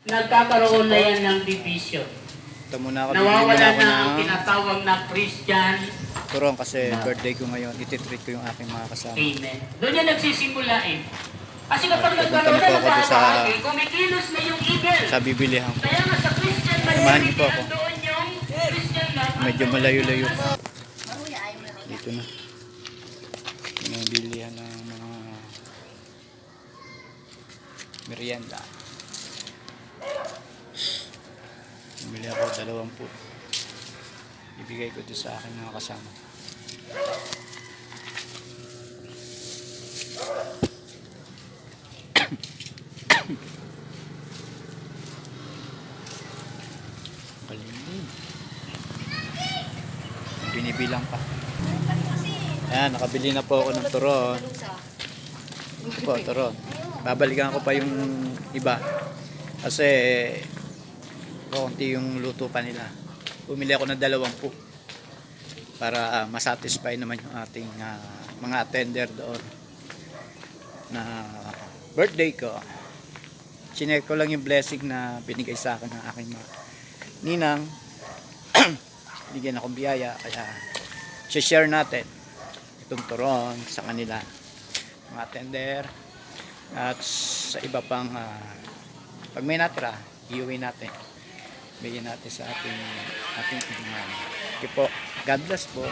nagkakaroon na yan ng division. Ito muna ako, bibili Nawawala muna ako na ang ng tinatawag na Christian. turon kasi birthday ko ngayon. Ititreat ko yung aking mga kasama. Amen. Doon yan nagsisimula eh. Kasi kapag Pupunta nagkaroon na po na ako doon sa kumikilos na yung eagle. sa bibilihan ko. Kaya nga sa Christian Samahan niyo po ako. doon yung Christian love. Medyo malayo-layo. Dito na. Yung bilihan ng mga merienda. Bumili ako 20. Ibigay ko doon sa akin mga kasama. Kalimut. Binibilang pa. Ayan, nakabili na po ako ng turon. Ito po, turon. Babalikan ko pa yung iba. Kasi konti yung luto pa nila. Bumili ako ng 20 para masatisfy naman yung ating mga attender doon na birthday ko. Chinek ko lang yung blessing na binigay sa akin ng aking mga ninang. Bigyan akong biyaya, kaya share natin itong turon sa kanila, mga attender, at sa iba pang pag may natira, iuwi natin, bigyan natin sa ating mga. Okay po, God bless po.